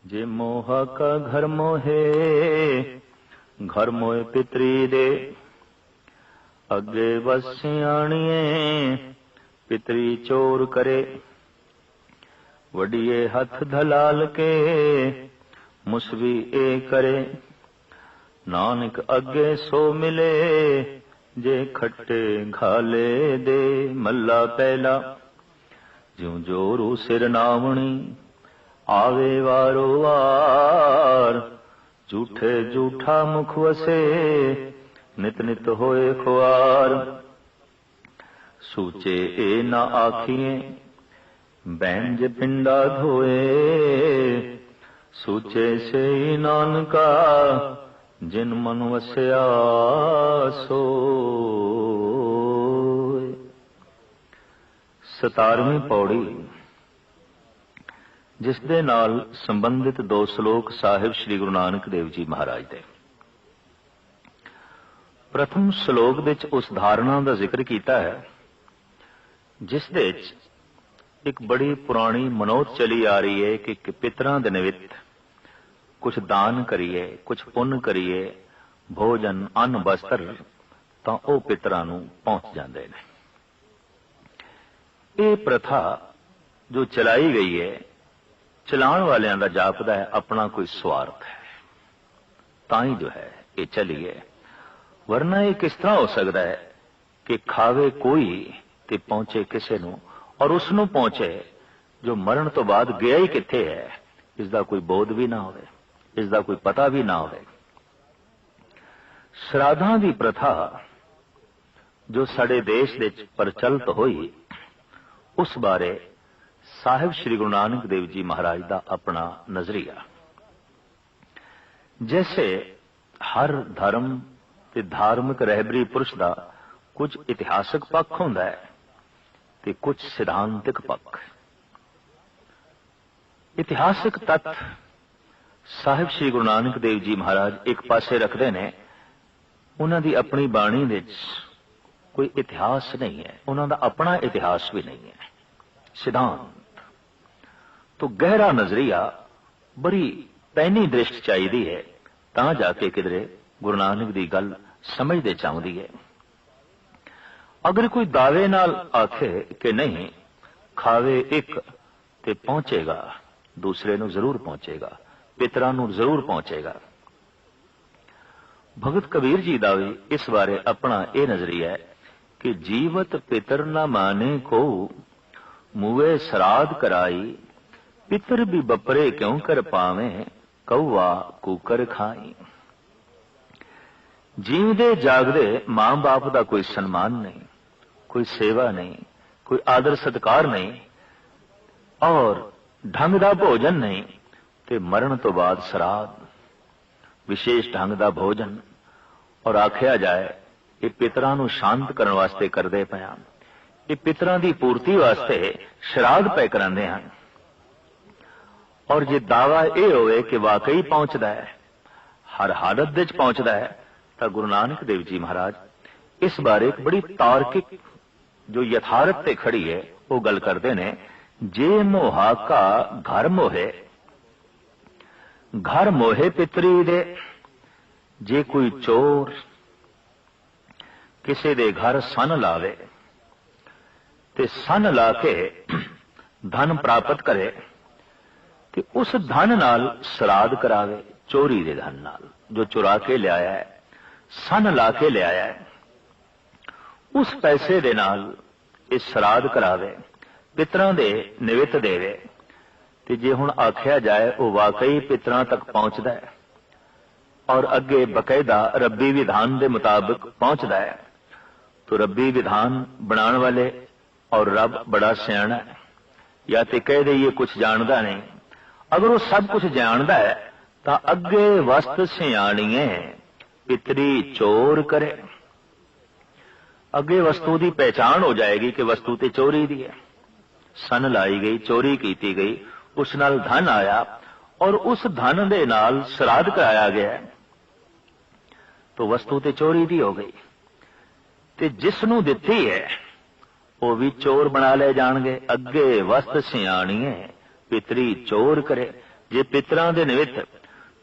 जे मोहा का घर मोहे, घर मोहे पितरी दे। अगे बस सियाणिए, पितरी चोर करे। वडिये हथ धलाल के, मुसवी ए करे। नानक अगे सो मिले, जे खट्टे घाले दे। मल्ला पहला ज्यों जोरू सिर नावणी, आवे वारो वार। झूठे झूठा मुख वसे, नित नित होए खुआर। सूचे ए ना आखिए, बैंज पिंडा धोए। सूचे से ही नानका, जिन मन वसया सोए। 17ਵੀਂ पौड़ी, जिस दे नाल संबंधित 2 श्लोक साहिब श्री गुरु नानक देव जी महाराज दे। प्रथम श्लोक विच उस धारणा का जिक्र किया है जिस दे एक बड़ी पुरानी मनोत चली आ रही है कि पितरां दे निमित्त कुछ दान करिए, कुछ पुण्य करिए, भोजन अन्न वस्त्र, तां ओह पितरां नूं पहुंच जांदे ने। ये प्रथा जो चलाई गई है, चलाण वालियां दा जापदा है अपना कोई स्वार्थ है, ताई जो है ये चली है। वरना ये किस तरह हो सकता है कि खावे कोई ते पहुंचे किसे नूं, और उसनूं पहुंचे जो मरण तो बाद गया ही किथे है, इसका कोई बोध भी ना होवे, इसका कोई पता भी ना होवे। श्राद्धां दी प्रथा जो साडे देश विच प्रचलित होई, उस बारे साहिब श्री गुरु नानक देव जी महाराज का अपना नजरिया। जैसे हर धर्म ते धार्मिक रहबरी पुरुष का कुछ इतिहासक पक्ष होंदा है ते कुछ सिद्धांतिक पक्ष। इतिहासक तत्व साहिब श्री गुरु नानक देव जी महाराज एक पासे रखते ने। उन्हां दी अपनी बाणी विच कोई इतिहास नहीं है, उन्हां दा अपना इतिहास भी नहीं है। सिद्धांत तो गहरा नजरिया, बड़ी पैनी दृष्टि चाहिए है, तां जाके किधरे गुरु नानक दी गल समझदे चाहुंदी है। अगर कोई दावे नाल आखे कि नहीं, खावे एक ते पहुंचेगा, दूसरे नूं जरूर पहुंचेगा, पितरां नूं जरूर पहुंचेगा। भगत कबीर जी दा भी इस बारे अपना यह नजरिया है कि जीवत पितर न माने को, मुए श्राद्ध कराई। पितर भी बपरे क्यों कर पावे, कौवा कुकर खाई। जीवदे जागदे मां बाप का कोई सम्मान नहीं, कोई सेवा नहीं, कोई आदर सत्कार नहीं, और ढंग दा भोजन नहीं, ते मरण तो बाद श्राद्ध, विशेष ढंग दा भोजन। और आख्या जाए ये पितरां नूं शांत करन वास्ते करदे पिया, ये पितरां दी पूर्ति वास्ते श्राद्ध पे करांदे हन। और जे दावा यह होवे कि वाकई पहुंचदा है, हर हालत विच पहुंचदा है, तो गुरु नानक देव जी महाराज इस बारे एक बड़ी तार्किक जो यथार्थ ते खड़ी है वो गल करते ने। जे मोहा का घर मोहे, घर मोहे पितरी दे। जे कोई चोर किसी दे घर सन लावे ते सन ला के धन प्राप्त करे, ते उस धन नाल श्राद्ध करावे। चोरी दे धन नाल जो चुरा के लियाया है, सन ला के लियाया है, उस पैसे दे नाल इस श्राद्ध करावे, पितरां दे निमित्त देवे। ते जे हुण आख्या जाए वो वाकई पितरां तक पहुंचदा है और अगे बकायदा रब्बी विधान के मुताबिक पहुंचता है, तो रब्बी विधान बनाने वाले और रब बड़ा सियाणा है, या तो कह दईए कुछ जानता नहीं। अगर वो सब कुछ जानता है तो अगे वस्त सियाणीए, पितरी चोर करे। अगे वस्तु की पहचान हो जाएगी कि वस्तु ते चोरी दी है, सन लाई गई, चोरी की गई, उस नाल धन आया और उस धन दे नाल श्राद्ध कराया गया, तो वस्तु ते चोरी दी हो गई। ते जिसनूं दिती है वो भी चोर बना ले जाणगे। अगे वस्त सियाणीए, पितरी चोर करे। जे पितरां दे निमित्त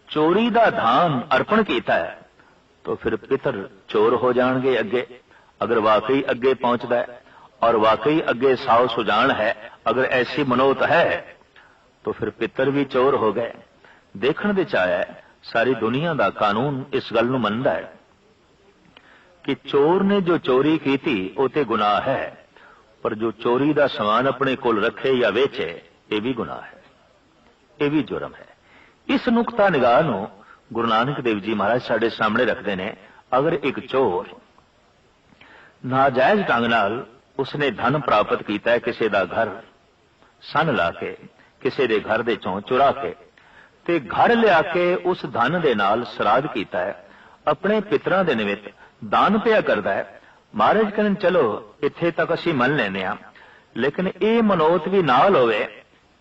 चोरी दा धान अर्पण कीता है तो फिर पितर चोर हो जाएंगे अगे। अगर वाकई अगे पहुंचता है और वाकई अगे साव सुजान है, अगर ऐसी मनोत है तो फिर पितर भी चोर हो गए। देखण दे चाया सारी दुनिया दा कानून इस गल नूं मनदा है कि चोर ने जो चोरी की थी वो ते गुनाह है, पर जो चोरी दा समान अपने कोल रखे या वेचे ये भी गुनाह है, ये भी जुर्म है। इस नुक्ता निगाह नूं गुरु नानक देव जी महाराज साडे सामने रखते ने। अगर एक चोर नाजायज ढंग नाल उसने धन प्राप्त किया है, किसी का घर सन ला के किसी के घर दे चों चुरा के ते घर लिया के उस धन दे नाल श्राद्ध कीता है, अपने पितरां दे निमित्त दान पिया करदा है। महाराज कहन चलो इत्थे तक असीं मन लैने आ, लेकिन ये मनोत भी नाल होवे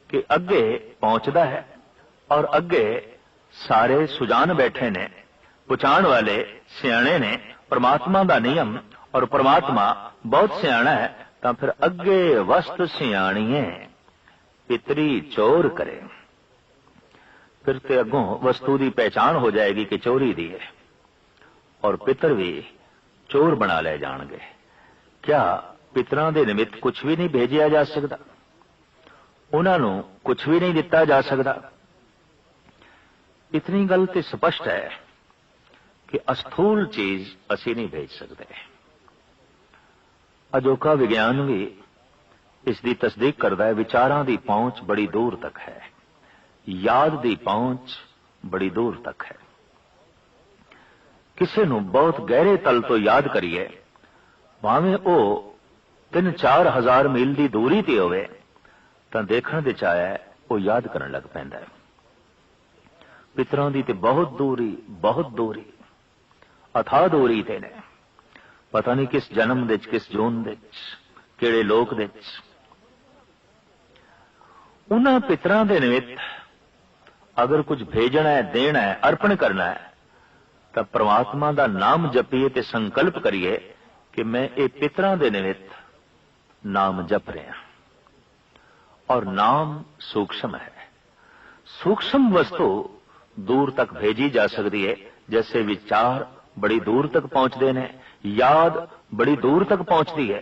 कि अगे पहुंचदा है और अगे सारे सुजान बैठे ने, पुछाण वाले सियाणे ने परमात्मा दा नियम, और परमात्मा बहुत सियाणा है, तां फिर अगे वस्त सियाणीए पितरी चोर करे। फिर ते अगों वस्तु की पहचान हो जाएगी कि चोरी दी है, और पितर भी चोर बना ले जाणगे। क्या पितरां दे निमित्त कुछ भी नहीं भेजिया जा सकता? उन्हां नूं कुछ भी नहीं दिता जा सकता? इतनी गल ते स्पष्ट है कि अस्थूल चीज असी नहीं भेज सकते। अजोका विज्ञान भी इसकी तस्दीक करता है। विचारां दी पहुंच बड़ी दूर तक है, याद दी पहुंच बड़ी दूर तक है। किसी नूं बहुत गहरे तल तो याद करिए, भावें ओ 3-4 हज़ार मील की दूरी ते होवे, तां देखण दे चाया वो याद करन लग पैंदा है। पितरां दी ते बहुत दूरी अथाह दूरी ते ने। पता नहीं किस जन्म दे किस जून दे किहड़े लोक दे उन्हां पितरां दे निमित्त अगर कुछ भेजना है, देना है, अर्पण करना है, तो परमात्मा दा नाम जपीए ते संकल्प करिए कि मैं ये पितरां दे निमित्त नाम जप रहा। और नाम सूक्ष्म है। सूक्ष्म वस्तु दूर तक भेजी जा सकती है, जैसे विचार बड़ी दूर तक पहुंचते हैं, याद बड़ी दूर तक पहुंचती है।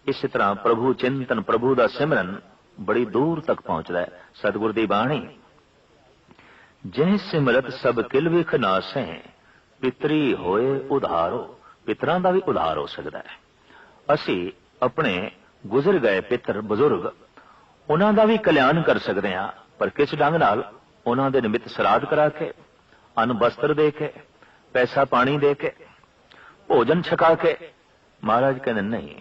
इस तरह प्रभु चिंतन, प्रभु दा सिमरन बड़ी दूर तक पहुंचता है। सतगुर दी बाणी, जिन सिमरत सब किल विख नासे, पितरी होए उधारो। पितरां दा भी उधार हो सकता है। असी अपने गुजर गए पितर बुजुर्ग, उन्हां दा भी कल्याण कर सकते हैं, पर किस ढंग नाल? उन्हां दे निमित्त श्राद्ध करा के, अन्न वस्त्र दे के, पैसा पानी दे के, भोजन छका के। महाराज कहते नहीं,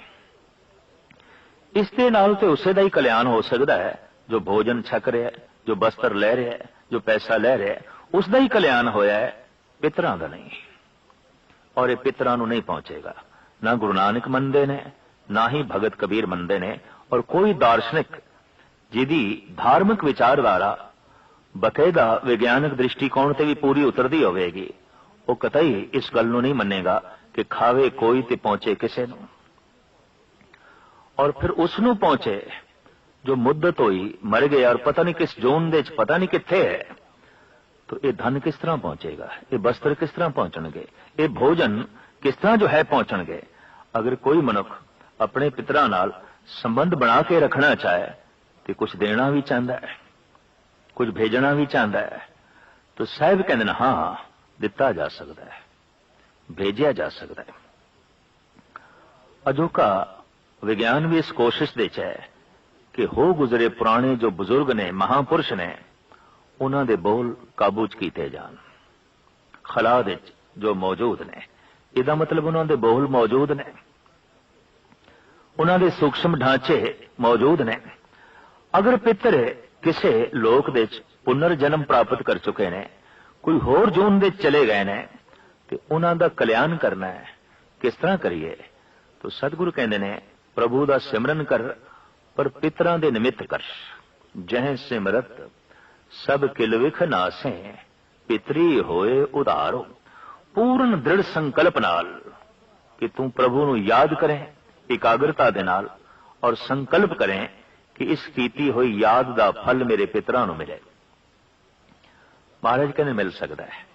इस दे नाल ते उसे दा ही कल्याण हो सकता है जो भोजन छक रहा है, जो वस्त्र ले रहा है, जो पैसा ले रहा है, उसका ही कल्याण होया है, पितरां दा नहीं। और ये पितरां नूं नहीं पहुंचेगा। ना गुरु नानक मनदे ने, ना ही भगत कबीर मनदे ने, और कोई दार्शनिक जिहदी धार्मिक विचारधारा बकायदा विज्ञानक दृष्टिकोण से भी पूरी उतरती होगी, वो कतई इस गल नूं नहीं मनेगा कि खावे कोई ते पहुंचे किसे नूं, और फिर उसनूं पहुंचे जो मुद्दत हुई मर गए और पता नहीं किस जोन दे पता नहीं कित्थे है। तो ये धन किस तरह पहुंचेगा? ये वस्त्र किस तरह पहुंचणगे? ये भोजन किस तरह जो है पहुंचणगे? अगर कोई मनुख अपने पितरां नाल संबंध बना के रखना चाहे तो कुछ देना भी चाहता है, कुछ भेजना भी चाहता है, तो साहब कहते हैं हाँ दिता जा सकता है, भेजा जा सकता है। अजोका विज्ञान भी इस कोशिश दे है कि हो गुजरे पुराने जो बुजुर्ग ने, महापुरुष ने, उन्हां दे बोल काबू च कीते जान। खला दे जो मौजूद ने, इहदा मतलब उन्हां दे बोल मौजूद ने, उन्हां दे सूक्ष्म ढांचे मौजूद ने। अगर पितर किसे लोक दे पुनर्जन्म प्राप्त कर चुके ने, कोई होर जोन दे चले गए ने, तो उन्हां दा कल्याण करना है, किस तरह करिए? तो सतगुरु कहंदे ने प्रभु दा सिमरन कर, पर पितरां दे निमित्त कर। जह सिमरत सब किल विख नासे, पितरी होए उधारो। पूर्ण दृढ़ संकल्प नाल कि तू प्रभु नूं याद करें, एकाग्रता दे नाल, और संकल्प करें कि इस कीती हुई याद दा फल मेरे पितरां नूं मिले। महाराज कहने मिल सकता है,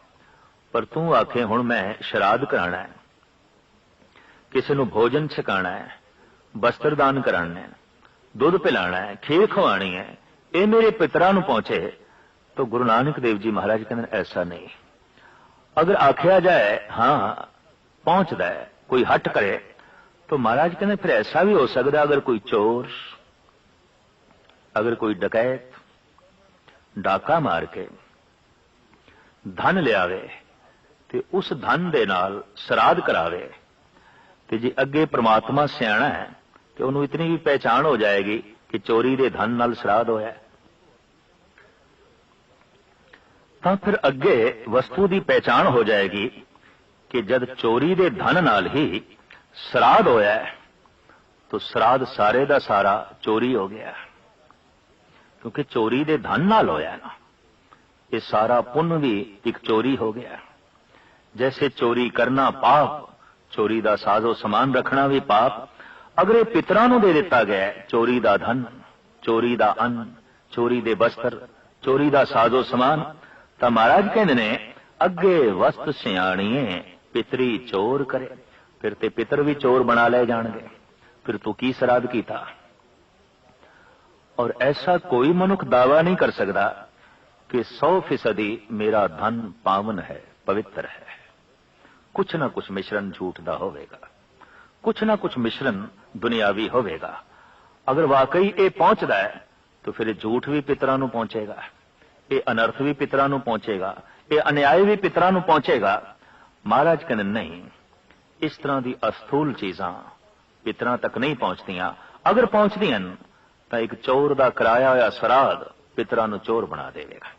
पर तू आखे हुण मैं श्राद्ध कराना है, किसी नूं भोजन छकाना है, वस्त्र दान कराना है, दुध पिलाना है, खीर खवानी है, ये मेरे पितरां नूं पहुंचे। तो गुरु नानक देव जी महाराज कहते ऐसा नहीं। अगर आख्या जाए हाँ पहुंचता है, कोई हट करे, तो महाराज कहते फिर ऐसा भी हो सकता, अगर कोई चोर, अगर कोई डकैत डाका मार के धन लियावे ते उस धन दे नाल श्राद्ध करावे, ते जे अगे परमात्मा सियाणा है तो उन्होंने इतनी भी पहचान हो जाएगी कि चोरी दे धन नाल श्राद्ध होया, तो फिर अगे वस्तु की पहचान हो जाएगी कि जब चोरी दे धन नाल ही श्राद्ध होया तो श्राद्ध सारे दा सारा चोरी हो गया, क्योंकि चोरी दे धन नाल होया ना, ये सारा पुण्य भी एक चोरी हो गया। जैसे चोरी करना पाप, चोरी दा साजो समान रखना भी पाप। अगर ये पितरां नूं दे दिता गया चोरी दा धन, चोरी दा अन्न, चोरी दे वस्त्र, चोरी दा साजो समान, तो महाराज कहते ने अगे वस्त सियाणीए पितरी चोर करे, फिर ते पितर भी चोर बना ले जाणगे, फिर तू की श्राद्ध कीता। और ऐसा कोई मनुख दावा नहीं कर सकता कि 100% मेरा धन पावन है, पवित्र है। कुछ ना कुछ मिश्रण झूठ दा होवेगा, कुछ ना कुछ मिश्रण दुनियावी होवेगा। अगर वाकई ये पहुंचता है तो फिर झूठ भी पितरां नूं पहुंचेगा, ये अनर्थ भी पितरां नूं पहुंचेगा, ये अन्याय भी पितरां नूं पहुंचेगा। महाराज कहते नहीं, इस तरह की अस्थूल चीजां पितरां तक नहीं पहुंचदियां। अगर पहुंचदियां तो एक चोर दा कराया होया श्राद्ध पितरां नूं चोर बना देवेगा।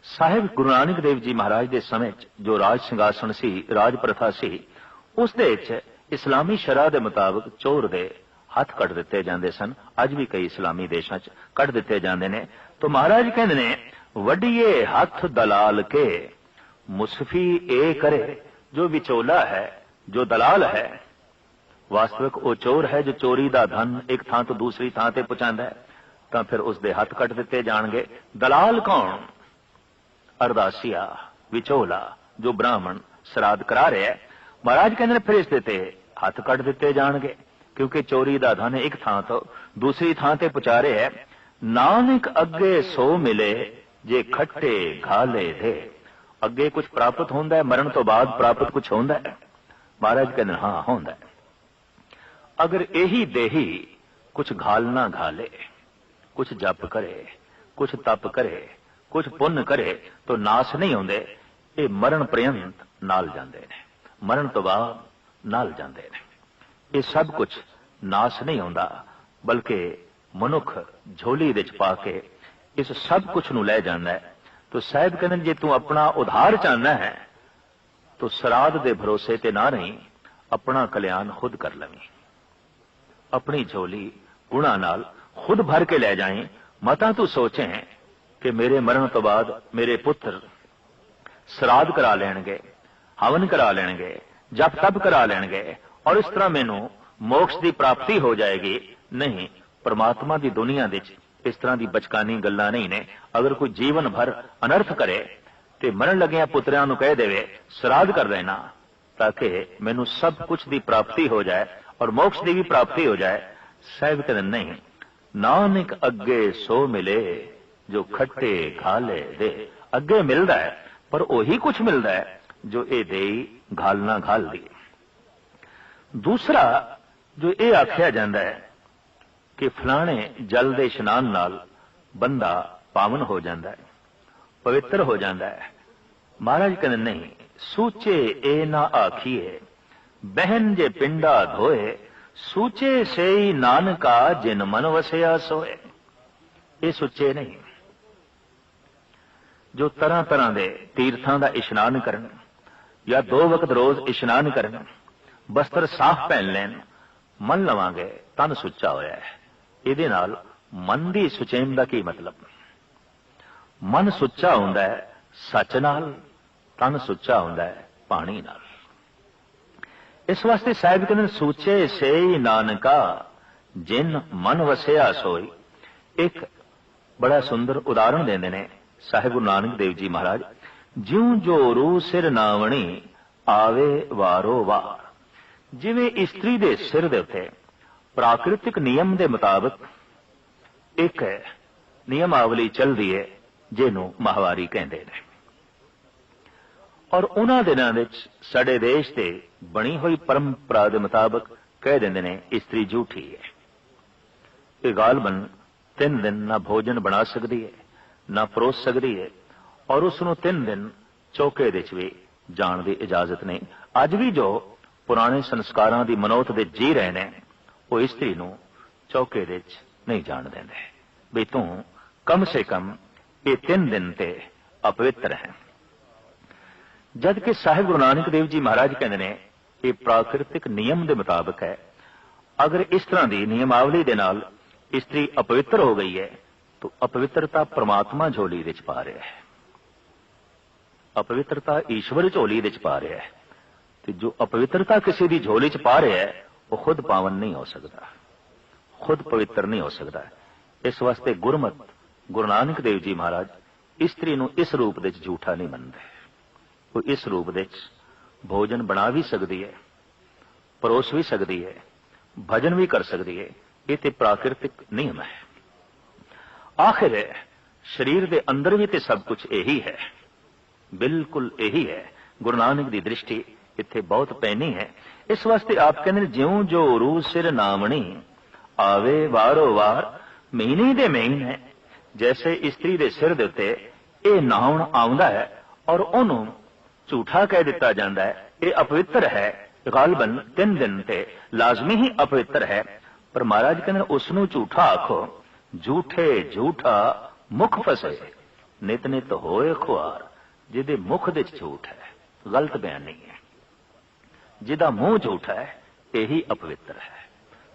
साहिब गुरु नानक देव जी महाराज के समय जो राज सिंघासन सी, राज प्रथा सी, उस दे विच इस्लामी शरह के मुताबिक चोर दे हथ कट दिते जांदे सन। अज भी कई इस्लामी देशों च कट दिते जांदे ने। तो महाराज कहंदे ने वडिए हथ दलाल के मुसफी ए करे, जो विचोला है, जो दलाल है, वास्तविक वो चोर है जो चोरी दा धन एक थां तो दूसरी थां ते पहुंचांदा है, तो फिर उसके हथ कट दिते जाणगे। दलाल कौन? अरदासिया, विचोला, जो ब्राह्मण श्राद्ध करा रहे हैं। महाराज कहते फिर इस ते हथ कट दिते जाणगे, क्योंकि चोरी दा धन एक थां तो दूसरी थां ते पहुंचा रहे हैं। नानक अगे सो मिले जे खट्टे घाले दे, अगे कुछ प्राप्त होंदा है, मरण तो बाद प्राप्त कुछ होंदा है। महाराज कहते हाँ होंदा है। अगर यही देही कुछ घालना घाले, कुछ जप करे, कुछ तप करे, कुछ पुण्य करे, तो नाश नहीं होंदे, ये मरण पर्यंत नाल जांदे ने, मरण तो बाद नाल जांदे ने। ये सब कुछ नाश नहीं होंदा, बल्कि मनुख झोली विच पा के इस सब कुछ नूं लै जांदा है। तो साहिब कहंदे जे तू अपना उधार चाहना है तो श्राद्ध दे भरोसे ते ना रही, अपना कल्याण खुद कर लवीं, अपनी झोली गुणा नाल खुद भर के ले जाएं। मता तू सोचें कि मेरे मरण तो बाद मेरे पुत्र श्राद्ध करा लेंगे, हवन करा लेंगे, जप तप करा लेंगे और इस तरह मैनू मोक्ष की प्राप्ति हो जाएगी। नहीं, परमात्मा की दुनिया विच इस तरह की बचकानी गल्लां नहीं ने। अगर कोई जीवन भर अनर्थ करे तो मरण लगिया पुत्रियां नूं कह देवे श्राद्ध कर देना, ताकि मैनू सब कुछ की प्राप्ति हो जाए और मोक्ष की भी प्राप्ति हो जाए। साहिब कहते नहीं, नानक अगे सो मिले जो खट्टे घाले दे। अगे मिलता है पर वही कुछ मिलता है जो ये दे घालना घाल दी। दूसरा जो ये आख्या जाता है कि फलाने जल दे इशनान नाल बंदा पावन हो जाता है, पवित्र हो जाता है। महाराज कहते नहीं, सूचे ए ना आखिए बहन जे पिंडा धोए, सूचे से ही नानका जिन मन वसया सोए। ये सुचे नहीं जो तरह तरह के तीर्थों का इशनान करन या 2 वक्त रोज इशनान करन, वस्त्र साफ पहन लैन, मन लवांगे तन सुच्चा होया है। इहदे नाल मन दी सुचेम दा की मतलब? मन सुच्चा हुंदा है सच नाल, तन सुच्चा हुंदा है पानी नाल। इस वास्ते साहिब कहते सूचे से ही नानका जिन मन वसया सोई। एक बड़ा सुंदर उदाहरण देंदे ने ਸਾਹਿਬ ਗੁਰੂ ਨਾਨਕ ਦੇਵ ਜੀ ਮਹਾਰਾਜ, ਜਿਉਂ ਜੋਰੂ ਸਿਰ ਨਾਵਣੀ ਆਵੇ ਵਾਰੋ ਵਾਰ। ਜਿਵੇਂ ਇਸਤਰੀ ਦੇ ਸਿਰ ਦੇ ਉੱਤੇ ਪ੍ਰਾਕਿਰਤਿਕ ਨਿਯਮ ਦੇ ਮੁਤਾਬਕ ਇੱਕ ਨਿਯਮਾਵਲੀ ਚੱਲਦੀ ਹੈ, ਜਿਹਨੂੰ ਮਾਹਵਾਰੀ ਕਹਿੰਦੇ ਨੇ, ਔਰ ਉਹਨਾਂ ਦਿਨਾਂ ਵਿੱਚ ਸਾਡੇ ਦੇਸ਼ ਤੇ ਬਣੀ ਹੋਈ ਪਰੰਪਰਾ ਦੇ ਮੁਤਾਬਕ ਕਹਿ ਦਿੰਦੇ ਨੇ ਇਸਤਰੀ ਝੂਠੀ ਹੈ। ਇਹ ਗਾਲਬਨ 3 ਦਿਨ ਨਾ ਭੋਜਨ ਬਣਾ ਸਕਦੀ ਹੈ, ਨਾ ਪਰੋਸ ਸਕਦੀ ਹੈ, ਔਰ ਉਸ ਨੂੰ 3 ਦਿਨ ਚੌਕੇ ਦੇ ਵਿੱਚ ਵੀ ਜਾਣ ਦੀ ਇਜਾਜ਼ਤ ਨਹੀਂ। ਅੱਜ ਵੀ ਜੋ ਪੁਰਾਣੇ ਸੰਸਕਾਰਾਂ ਦੀ ਮਨੋਤ ਦੇ ਜੀ ਰਹੇ ਨੇ, ਉਹ ਇਸਤਰੀ ਨੂੰ ਚੌਕੇ ਦੇ ਵਿੱਚ ਨਹੀਂ ਜਾਣ ਦਿੰਦੇ ਵੀ ਤੂੰ ਕਮ ਸੇ ਕਮ ਇਹ 3 ਦਿਨ ਤੇ ਅਪਵਿੱਤਰ ਹੈ। ਜਦ ਕਿ ਸਾਹਿਬ ਗੁਰੂ ਨਾਨਕ ਦੇਵ ਜੀ ਮਹਾਰਾਜ ਕਹਿੰਦੇ ਨੇ ਇਹ ਪ੍ਰਾਕਿਰਤਿਕ ਨਿਯਮ ਦੇ ਮੁਤਾਬਕ ਹੈ। ਅਗਰ ਇਸ ਤਰ੍ਹਾਂ ਦੀ ਨਿਯਮਾਵਲੀ ਦੇ ਨਾਲ ਇਸਤਰੀ ਅਪਵਿੱਤਰ ਹੋ ਗਈ ਹੈ ਤਾਂ ਅਪਵਿੱਤਰਤਾ ਪ੍ਰਮਾਤਮਾ ਝੋਲੀ ਵਿੱਚ ਪਾ ਰਿਹਾ ਹੈ, ਅਪਵਿੱਤਰਤਾ ਈਸ਼ਵਰ ਝੋਲੀ ਵਿੱਚ ਪਾ ਰਿਹਾ ਹੈ। ਤੇ ਜੋ ਅਪਵਿੱਤਰਤਾ ਕਿਸੇ ਦੀ ਝੋਲੀ 'ਚ ਪਾ ਰਿਹਾ ਹੈ ਉਹ ਖੁਦ ਪਾਵਨ ਨਹੀਂ ਹੋ ਸਕਦਾ, ਖੁਦ ਪਵਿੱਤਰ ਨਹੀਂ ਹੋ ਸਕਦਾ। ਇਸ ਵਾਸਤੇ ਗੁਰਮਤ ਗੁਰੂ ਨਾਨਕ ਦੇਵ ਜੀ ਮਹਾਰਾਜ ਇਸਤਰੀ ਨੂੰ ਇਸ ਰੂਪ ਵਿੱਚ ਝੂਠਾ ਨਹੀਂ ਮੰਨਦੇ। ਉਹ ਇਸ ਰੂਪ ਵਿੱਚ ਭੋਜਨ ਬਣਾ ਵੀ ਸਕਦੀ ਹੈ, ਪਰੋਸ ਵੀ ਸਕਦੀ ਹੈ, ਭਜਨ ਵੀ ਕਰ ਸਕਦੀ ਹੈ। ਇਹ ਤੇ ਪ੍ਰਾਕਿਰਤਿਕ ਨਿਯਮ ਹੈ। ਆਖਿਰ ਸਰੀਰ ਦੇ ਅੰਦਰ ਵੀ ਤੇ ਸਭ ਕੁਝ ਇਹੀ ਹੈ, ਬਿਲਕੁਲ ਇਹੀ ਹੈ। ਗੁਰੂ ਨਾਨਕ ਦੀ ਦ੍ਰਿਸ਼ਟੀ ਇੱਥੇ ਬਹੁਤ ਪੈਣੀ ਹੈ। ਇਸ ਵਾਸਤੇ ਆਪ ਕਹਿੰਦੇ ਨੇ ਜਿਉਂ ਜੋ ਰੂ ਸਿਰ ਨਾਮਣੀ ਆਵੇ ਵਾਰੋ ਵਾਰ। ਮਹੀਨੇ ਦੇ ਮਹੀਨੇ ਜੈਸੇ ਇਸਤਰੀ ਦੇ ਸਿਰ ਦੇ ਉੱਤੇ ਇਹ ਨਾਉਣ ਆਉਂਦਾ ਹੈ ਔਰ ਉਹਨੂੰ ਝੂਠਾ ਕਹਿ ਦਿੱਤਾ ਜਾਂਦਾ ਹੈ, ਇਹ ਅਪਵਿੱਤਰ ਹੈ। ਗਾਲਬਨ 3 ਦਿਨ ਤੇ ਲਾਜ਼ਮੀ ਹੀ ਅਪਵਿੱਤਰ ਹੈ। ਪਰ ਮਹਾਰਾਜ ਕਹਿੰਦੇ ਉਸ ਨੂੰ ਝੂਠਾ ਆਖੋ, ਝੂਠੇ ਝੂਠਾ ਮੁਖ ਫਸੇ ਨਿਤ ਨਿਤ ਹੋਏ ਖੁਆਰ। ਜਿਹਦੇ ਮੁਖ ਦੇ ਵਿੱਚ ਝੂਠ ਹੈ, ਗਲਤ ਬਿਆਨ ਨਹੀਂ ਹੈ, ਜਿਹਦਾ ਮੂੰਹ ਝੂਠਾ ਹੈ ਇਹੀ ਅਪਵਿੱਤਰ ਹੈ।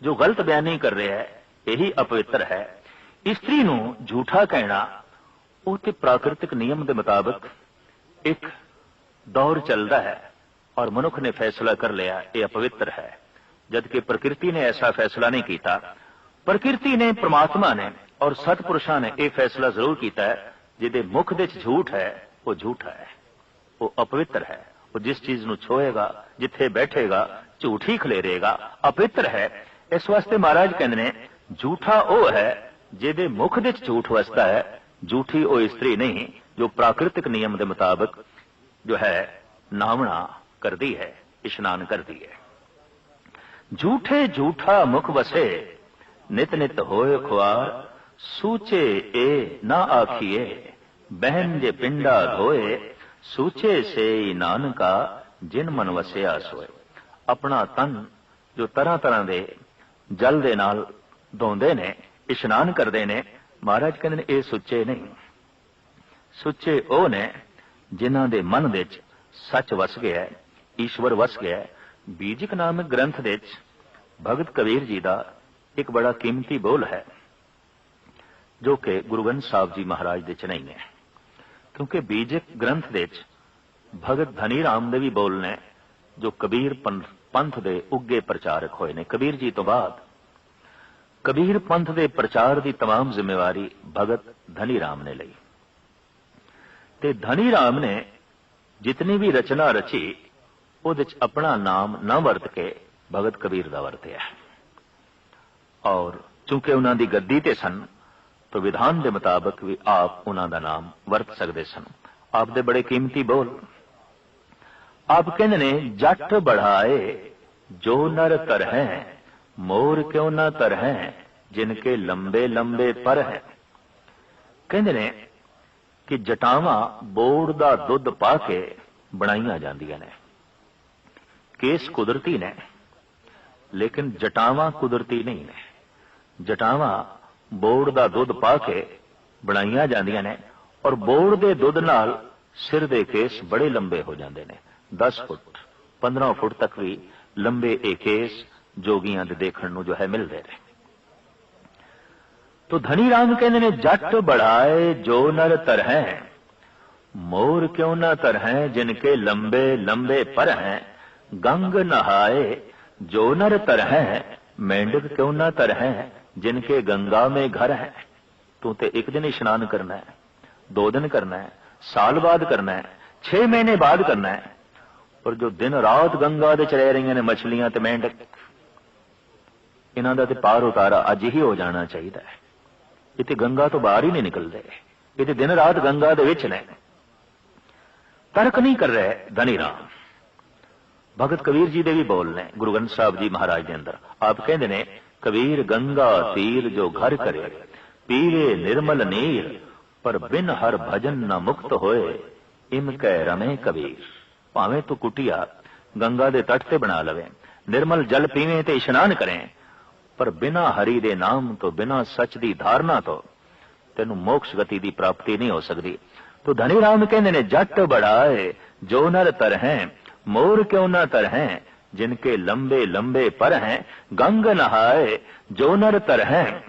ਜੋ ਗਲਤ ਬਿਆਨ ਨਹੀਂ ਕਰ ਰਿਹਾ ਹੈ ਇਹੀ ਅਪਵਿੱਤਰ ਹੈ। ਇਸਤਰੀ ਨੂੰ ਝੂਠਾ ਕਹਿਣਾ ਉਹ ਤੇ ਪ੍ਰਾਕਿਰਤਿਕ ਨਿਯਮ ਦੇ ਮੁਤਾਬਕ ਇੱਕ ਦੌਰ ਚੱਲਦਾ ਹੈ ਔਰ ਮਨੁੱਖ ਨੇ ਫੈਸਲਾ ਕਰ ਲਿਆ ਇਹ ਅਪਵਿੱਤਰ ਹੈ, ਜਦਕਿ ਪ੍ਰਕਿਰਤੀ ਨੇ ਐਸਾ ਫੈਸਲਾ ਨਹੀਂ ਕੀਤਾ। ਪ੍ਰਕਿਰਤੀ ਨੇ, ਪ੍ਰਮਾਤਮਾ ਨੇ ਔਰ ਸਤਪੁਰਸ਼ਾਂ ਨੇ ਇਹ ਫੈਸਲਾ ਜ਼ਰੂਰ ਕੀਤਾ ਹੈ ਜਿਹਦੇ ਮੁਖ ਦੇ ਵਿੱਚ ਝੂਠ ਹੈ ਉਹ ਝੂਠਾ ਹੈ, ਉਹ ਅਪਵਿੱਤਰ ਹੈ। ਉਹ ਜਿਸ ਚੀਜ਼ ਨੂੰ ਛੋਏਗਾ, ਜਿੱਥੇ ਬੈਠੇਗਾ, ਝੂਠ ਹੀ ਖਲੇਰੇਗਾ, ਅਪਵਿੱਤਰ ਹੈ। ਇਸ ਵਾਸਤੇ ਮਹਾਰਾਜ ਕਹਿੰਦੇ ਨੇ ਝੂਠਾ ਉਹ ਹੈ ਜਿਹਦੇ ਮੁਖ ਦੇ ਵਿੱਚ ਝੂਠ ਵਸਦਾ ਹੈ, ਝੂਠੀ ਉਹ ਇਸਤਰੀ ਨਹੀਂ ਜੋ ਪ੍ਰਾਕਿਰਤਿਕ ਨਿਯਮ ਦੇ ਮੁਤਾਬਕ ਜੋ ਹੈ ਨਾਵਣਾ ਕਰਦੀ ਹੈ, ਇਸ਼ਨਾਨ ਕਰਦੀ ਹੈ। ਝੂਠੇ ਝੂਠਾ ਮੁਖ ਵਸੇ ਨਿਤ ਨਿਤ ਹੋਏ ਖੁਆਰ। ਸੂਚੇ ਇਹ ਨਾ ਆਖੀਏ ਬਹਿਨ ਜੇ ਪਿੰਡਾ ਧੋਏ। ਸੂਚੇ ਸੇ ਨਾਨਕਾ ਜਿਨ ਮਨ ਵਸਿਆ ਸੋਏ। ਆਪਣਾ ਤਨ ਜੋ ਤਰ੍ਹਾਂ ਤਰ੍ਹਾਂ ਦੇ ਜਲ ਦੇ ਨਾਲ ਧੋਂਦੇ ਨੇ, ਇਸ਼ਨਾਨ ਕਰਦੇ ਨੇ, ਮਹਾਰਾਜ ਕਹਿੰਦੇ ਨੇ ਇਹ ਸੁੱਚੇ ਨਹੀਂ। ਸੁੱਚੇ ਉਹ ਨੇ ਜਿਨ੍ਹਾਂ ਦੇ ਮਨ ਵਿੱਚ ਸੱਚ ਵਸ ਗਿਆ, ਈਸ਼ਵਰ ਵਸ ਗਿਆ। ਬੀਜਕ ਨਾਮਕ ਗ੍ਰੰਥ ਦੇ ਵਿੱਚ ਭਗਤ ਕਬੀਰ ਜੀ ਦਾ ਇੱਕ ਬੜਾ ਕੀਮਤੀ ਬੋਲ ਹੈ ਜੋ ਕਿ ਗੁਰੂ ਗ੍ਰੰਥ ਸਾਹਿਬ ਜੀ ਮਹਾਰਾਜ ਦੇ ਚ ਨਹੀਂ ਹੈ, ਕਿਉਂਕਿ ਬੀਜਕ ਗ੍ਰੰਥ ਦੇ ਵਿੱਚ ਭਗਤ ਧਨੀ ਰਾਮ ਦੇ ਵੀ ਬੋਲ ਨੇ ਜੋ ਕਬੀਰ ਪੰਥ ਦੇ ਉੱਗੇ ਪ੍ਰਚਾਰਕ ਹੋਏ ਨੇ। ਕਬੀਰ ਜੀ ਤੋਂ ਬਾਅਦ ਕਬੀਰ ਪੰਥ ਦੇ ਪ੍ਰਚਾਰ ਦੀ तमाम ਜ਼ਿੰਮੇਵਾਰੀ ਭਗਤ ਧਨੀ ਰਾਮ ਨੇ ਲਈ ਤੇ ਧਨੀ ਰਾਮ ਨੇ ਜਿਤਨੀ ਵੀ ਰਚਨਾ ਰਚੀ ਉਹਦੇ ਚ ਆਪਣਾ ਨਾਮ ਨਾ ਵਰਤ ਕੇ ਭਗਤ ਕਬੀਰ ਦਾ ਵਰਤਿਆ ਔਰ ਚूंकि ਉਹਨਾਂ ਦੀ ਗੱਦੀ ਤੇ ਸਨ ਤਾਂ ਵਿਧਾਨ ਦੇ ਮੁਤਾਬਕ ਵੀ ਆਪ ਉਹਨਾਂ ਦਾ ਨਾਮ ਵਰਤ ਸਕਦੇ ਸਨ। ਆਪ ਦੇ ਬੜੇ ਕੀਮਤੀ ਬੋਲ ਆਪ ਕਹਿੰਦੇ ਨੇ ਜੱਟ ਬੜਾਏ ਜੋ ਨਰ ਤਰਹਿ ਮੋਰ ਕਿਉਂ ਨਾ ਤਰਹਿ ਜਿਨਕੇ ਲੰਬੇ ਲੰਬੇ ਪਰ ਹੈ। ਕਹਿੰਦੇ ਨੇ ਕਿ ਜਟਾਵਾਂ ਬੋੜ ਦਾ ਦੁੱਧ ਪਾ ਕੇ ਬਣਾਈਆਂ ਜਾਂਦੀਆਂ ਨੇ। ਕੇਸ ਕੁਦਰਤੀ ਨੇ ਲੇਕਿਨ ਜਟਾਵਾਂ ਕੁਦਰਤੀ ਨਹੀਂ ਨੇ। ਜਟਾਵਾਂ ਬੋੜ ਦਾ ਦੁੱਧ ਪਾ ਕੇ ਬਣਾਈਆਂ ਜਾਂਦੀਆਂ ਨੇ ਔਰ ਬੋੜ ਦੇ ਦੁੱਧ ਨਾਲ ਸਿਰ ਦੇ ਕੇਸ ਬੜੇ ਲੰਬੇ ਹੋ ਜਾਂਦੇ ਨੇ। 10 ਫੁੱਟ 15 ਫੁੱਟ ਤੱਕ ਵੀ ਲੰਬੇ ਇਹ ਕੇਸ ਜੋਗੀਆਂ ਦੇ ਦੇਖਣ ਨੂੰ ਜੋ ਹੈ ਮਿਲਦੇ ਨੇ। तो धनी राम कहते ने जट बढ़ाए जो नर तरह मोर क्यों न तरह जिनके लंबे लंबे पर हैं। गंग नहाए जो नर तरह मेंढक क्यों न तरह जिनके गंगा में घर है। तू ते एक दिन स्नान करना है, 2 दिन करना है, साल बाद करना है, 6 महीने बाद करना है। पर जो दिन रात गंगा दे च रह रही ने मछलियां ते मेंढक, इन्हां दा ते पार उतारा अज ही हो जाना चाहिए है। ये ते गंगा तो बाहर ही नहीं निकलते, ये ते दिन रात गंगा दे विच ने। तर्क नहीं कर रहे धनी राम। भगत कबीर जी दे भी बोल ने गुरु ग्रंथ साहब जी महाराज के अंदर। आप कहते ने, कबीर गंगा तीर जो घर करे, पीवे निर्मल नीर, पर बिन हर भजन न मुक्त होए, इम कै रमे कबीर। भावें तू कुटिया गंगा दे तट ते बना लवे, निर्मल जल पीवें ते इशनान करें, पर बिना हरि दे नाम तो, बिना सच दी धारणा तो तेनू मोक्ष गति दी प्राप्ति नहीं हो सकती। तो धनी राम कहते ने, जट बढ़ाए जो नर तर हैं, मोर क्यों न तर हैं, जिनके लंबे लंबे पर हैं, गंग नहाए जो नर तर हैं,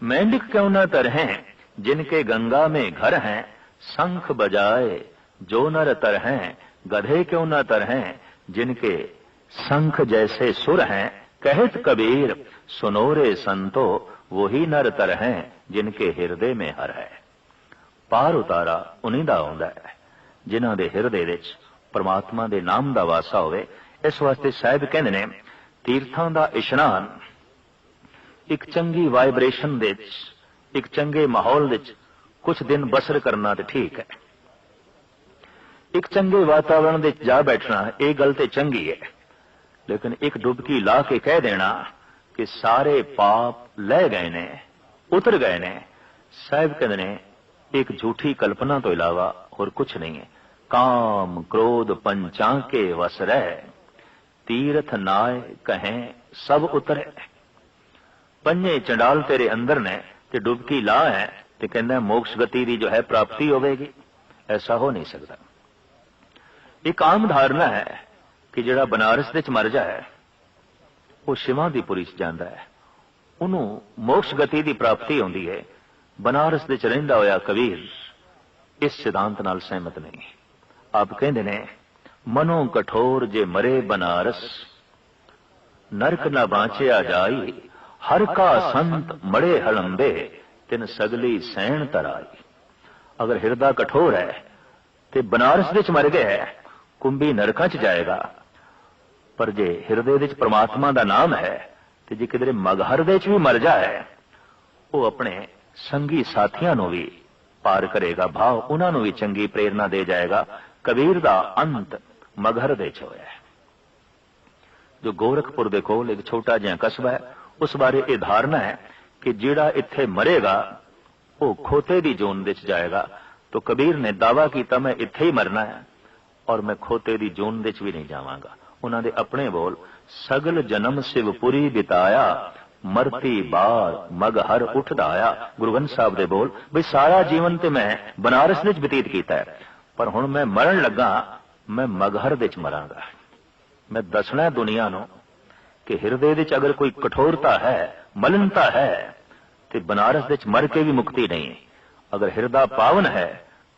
मेंढक क्यों न तर हैं, जिनके गंगा में घर हैं, शंख बजाए जो नर तर हैं, गधे क्यों न तर हैं, जिनके शंख जैसे सुर हैं, कहत कबीर सुनो रे संतो, वही नर तर हैं, जिनके हिरदे में हर है। पार उतारा उन्हीं दा आउंदा है जिन्हां दे हिरदे विच परमात्मा दे नाम दा वासा होवे। इस वास्ते साहिब कहंदे ने, तीर्थां दा इशनान एक चंगी वाइब्रेशन दे विच, एक चंगे माहौल विच कुछ दिन बसर करना तो ठीक है। एक चंगे वातावरण दे जा बैठना ये गल ते चंगी है, लेकिन एक डुबकी ला के कह देना कि सारे पाप लह गए ने, उतर गए ने, साहिब कहते ने एक झूठी कल्पना तो इलावा और कुछ नहीं है। काम क्रोध पंचांके वस रह, तीर्थ नाय कहें सब उतरे। पंजे चंडाल तेरे अंदर ने ते डुबकी ला है ते कहना मोक्ष गति दी जो है प्राप्ति होगी, ऐसा हो नहीं सकता। एक आम धारणा है कि जिहड़ा बनारस दे च मर जाए वो शिवांदीपुरी च जांदा है, उन्होंने मोक्ष गति की प्राप्ति होती है। बनारस दे च रहिंदा होया कबीर इस सिद्धांत नाल सहमत नहीं। आप कहंदे ने, मनो कठोर जे मरे बनारस, नरक न बांचिया जाई, हर का संत मड़े हलंबे, तिन सगली सैन तराई। अगर हिरदा कठोर है तो बनारस दे च मर गया है, कुंभी नरकां च जाएगा। पर जे हिरदे दे च परमात्मा दा नाम है तो जे किधरे मगहर दे च भी मर जाए, वो अपने संगी साथियां नूं भी पार करेगा, भाव उन्हां नूं भी चंगी प्रेरणा दे जाएगा। कबीर दा अंत मगहर दे च होया है। जो गोरखपुर दे कोल एक छोटा जिहा कस्बा है, उस बारे ये धारणा है कि जिहड़ा इत्थे मरेगा वो खोते दी जोन दे च जाएगा। तो कबीर ने दावा किया, मैं इत्थे ही मरना है और मैं खोते दी जोन दे च भी नहीं जावांगा। उन्हां दे अपने बोल, सगल जन्म शिवपुरी बिताया, मरती बार मगहर उठदा आया। गुरु ग्रंथ साहब दे बोल, बई सारा जीवन ते मैं बनारस विच बतीत कीता है, पर हुण मैं मरण लगा, मैं मगहर दे च मरांगा। मैं दसना दुनिया नूं कि हिरदे विच अगर कोई कठोरता है, मलिनता है, तो बनारस विच मर के भी मुक्ति नहीं है। अगर हिरदा पावन है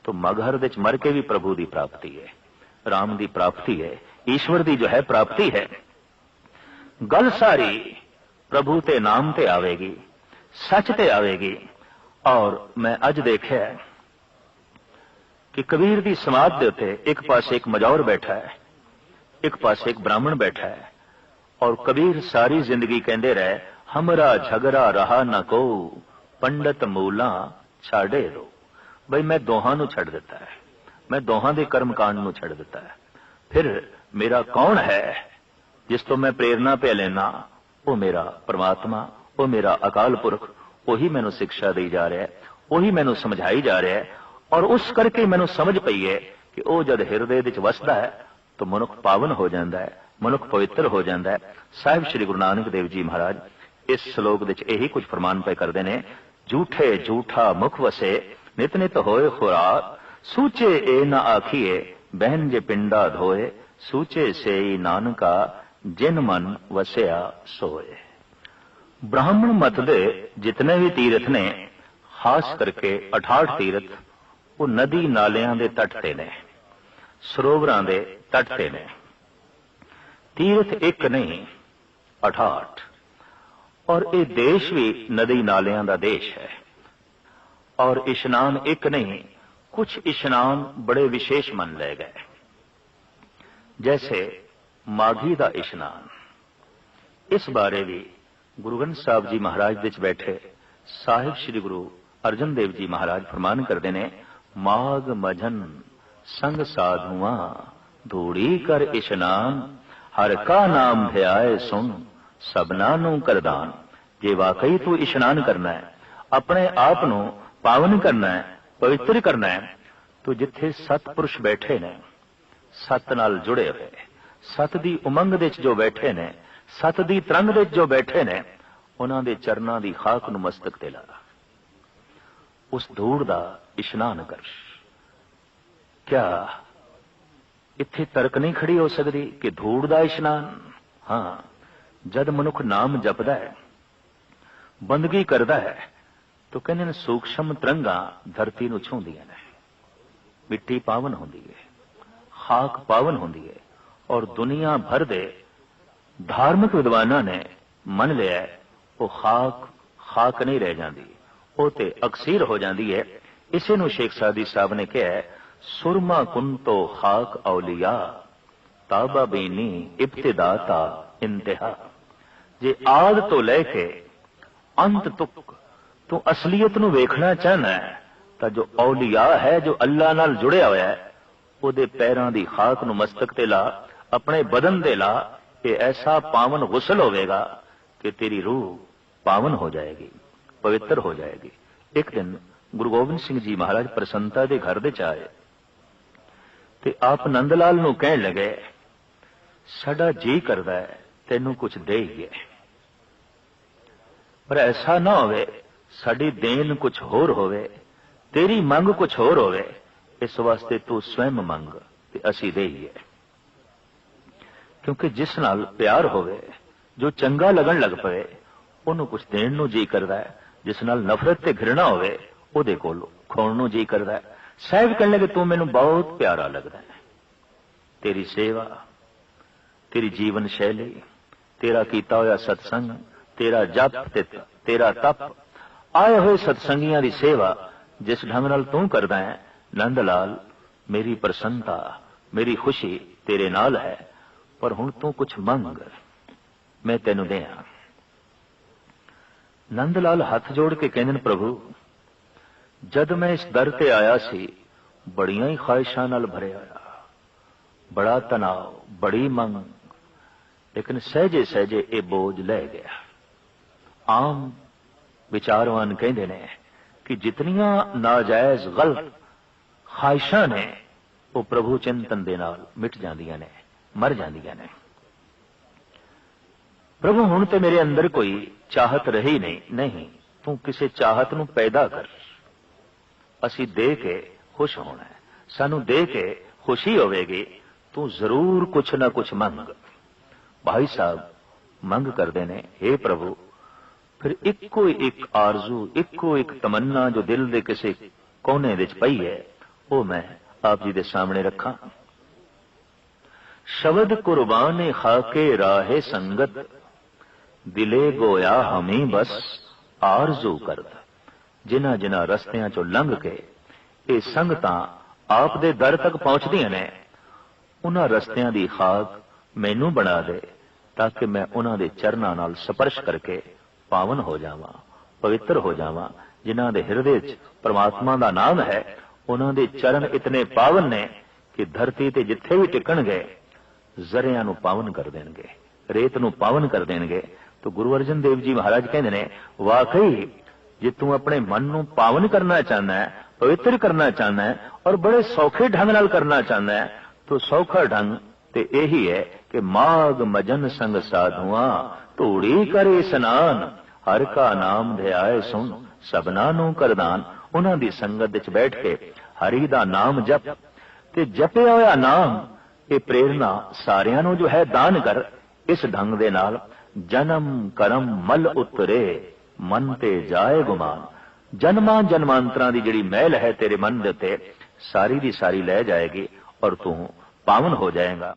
तो मगहर विच मर के भी प्रभु की प्राप्ति है, राम की प्राप्ति है, ईश्वर की जो है प्राप्ति है। गल सारी प्रभु ते नाम ते आवेगी, सच ते आवेगी। और मैं अज देखा कि कबीर की समाध दे उत्ते एक पासे एक मजौर बैठा है, एक पासे एक ब्राह्मण बैठा है, और कबीर सारी जिंदगी कहते रहे, हमरा झगड़ा रहा न को, पंडित मूला छाड़े रो। बई मैं दोहां नूं छड़ दिता है, मैं दोहां दे कर्म कांड नूं छड़ दिता है। फिर मेरा कौन है जिस तो मैं प्रेरणा पे लेना? वो मेरा परमात्मा, वो मेरा अकाल पुरख, वही मैनू शिक्षा दी जा रहा है, वही मैनू समझाई जा रहा है। और उस करके मैनू समझ पई है कि वो जद हिरदे विच वसदा है तो मनुख पावन हो जाता है, मनुख पवित्र हो जाता है। साहिब श्री गुरु नानक देव जी महाराज इस श्लोक विच यही कुछ फरमान पे करते हैं, झूठे झूठा मुख वसे, नित नित होए खुराक, सूचे ए न आखिए, बहन जे पिंडा धोए, सूचे से नानका, जिन मन वसया सोए। ब्राह्मण मत दे जितने भी तीर्थ ने, खास करके 68 तीर्थ, वो नदी नालियां दे तट ते ने, सरोवरां दे तट ते ने। तीर्थ एक नहीं 68, और ये देश भी नदी नालियां दा देश है। और इशनान एक नहीं, कुछ इशनान बड़े विशेष मन ले गए। जैसे माघी का इशनान, इस बारे भी गुरु ग्रंथ साहब जी महाराज विच बैठे साहिब श्री गुरु अर्जन देव जी महाराज फरमान करते ने, माघ मझन संग साधुआ धूड़ी कर इशनान, हर का नाम ध्याए सुन सबना नू करदान। जे वाकई तू इशनान करना है, अपने आप नू पावन करना है, पवित्र करना है, तो जिथे सतपुरुष बैठे ने, सत नाल जुड़े हुए, सत दी उमंग दे जो बैठे ने, सत दी तरंग दे जो बैठे ने, उन्हां दे चरनां दी खाक नू मस्तक ते ला, उस धूड़ दा इशनान कर। क्या इत्थे तर्क नहीं खड़ी हो सकती कि धूड़ दा इशनान? हाँ, जद मनुख नाम जपदा है, बंदगी करदा है, तो कहंदे ने सूक्ष्म तरंगां धरती नू छूंदियां ने, मिट्टी पावन होंदी है, खाक पावन होंदी है, और दुनिया भर दे धार्मिक विद्वानां ने मन लिया वो खाक खाक नहीं रह जाती, वो ते अकसीर हो जाती है। इसे नू शेख सादी साहब ने कहा है, सुरमा कुंतो खाक औलिया ताबा बीनी इब्तिदाता इंतहा। जे आद तो लैके अंत तक तू असलीयत नू वेखना चाहना है, तो जो औलिया है, जो अल्लाह नाल जुड़िया होया है, उहदे पैरां दी खाक नू मस्तक ते ला, अपने बदन दे ला। ये ऐसा पावन गुसल होवेगा कि तेरी रूह पावन हो जाएगी, पवित्र हो जाएगी। एक दिन गुरु गोबिंद सिंह जी महाराज प्रसन्नता दे घर दे आए ते आप नंद लाल नू कहण लगे, साडा जी करदा है तैनू कुछ देईए, पर ऐसा ना होवे साडी देन कुछ होर होवे, तेरी मंग कुछ होर होवे, इस वास्ते तू स्वयं मंग ते असी देईए। क्योंकि जिस नाल प्यार होवे, जो चंगा लगन लग पवे, उन्होंने कुछ देण नू जी करदा है। जिस नाल नफरत ते घृणा होवे, उहदे कोल खोण नू जी करदा है। साहिब कहण लगे, तू मैनू बहुत प्यारा लगदा है, तेरी सेवा, तेरी जीवन शैली, तेरा कीता होया सत्संग, तेरा जप ते तेरा तप, आए हुए सत्संगियां दी सेवा जिस ढंग नाल तू करदा है, नंद लाल मेरी प्रसन्नता, मेरी खुशी तेरे नाल है, पर हुण तू कुछ मंग, मैं तेनू देहां। नंद लाल हाथ जोड़ के कहंदे, प्रभु जद मैं इस दर ते आया सी, बड़ियां ही ख्वाहिशां नाल भरिया होया, बड़ा तनाव, बड़ी मंग, लेकिन सहजे सहजे ये बोझ लै गया। आम विचारवान कहंदे ने कि जितनियां नाजायज गलत ख्वाहिशां ने, वो प्रभु चिंतन दे नाल मिट जांदियां ने, मर जांदियां ने। प्रभु हुण ते मेरे अंदर कोई चाहत रही नहीं, तू किसी चाहत नू पैदा कर, असी दे के खुश होना है, सानू दे के खुशी होवेगी, तू जरूर कुछ ना कुछ मंग। भाई साहब मंग करते ने, हे प्रभु, फिर इक्को एक आरजू, इक्को एक तमन्ना जो दिल दे किसी कोने विच पई है, वो मैं आप जी दे सामने रखा। शब्द कुर्बाने खाके राहे संगत, दिले गोया हमी बस आरजू करद। जिन्हां जिन्हां रस्तियां चों लंघ के ये संगतां आप दे दर तक पहुंचदियां ने, उन्हां रस्तियां दी खाक मैनू बना दे, ताकि मैं उन्हां दे चरनां नाल स्पर्श करके पावन हो जावां, पवित्र हो जावां। जिन्हां दे हिरदे च परमात्मा दा नाम है, उन्हां दे चरण इतने पावन ने कि धरती ते जिथे भी टिकणगे जरियां नू पावन कर देणगे, रेत नू पावन कर देणगे। तो गुरु अर्जन देव जी महाराज कहंदे ने, वाकई जे तू अपने मन नू पावन करना चाहना है, पवित्र करना चाहना है, और बड़े सौखे ढंग नाल करना चाहना है, तो सौखा ढंग ते यही है कि माघ मजन संग साधुआ धूड़ी करे स्नान, हर का नाम ध्याए सुन सबना नू करदान। उन्हां दी संगत विच बैठ के हरि दा नाम जप, ते जपिया होया नाम ये प्रेरणा सारियां नू जो है दान कर। इस ढंग दे नाल जन्म करम मल उतरे, मन ते जाए गुमान। जन्मां जन्मांतरां दी जिहड़ी मैल है तेरे मन दे उत्ते, सारी दी सारी लै जाएगी और तू पावन हो जाएगा।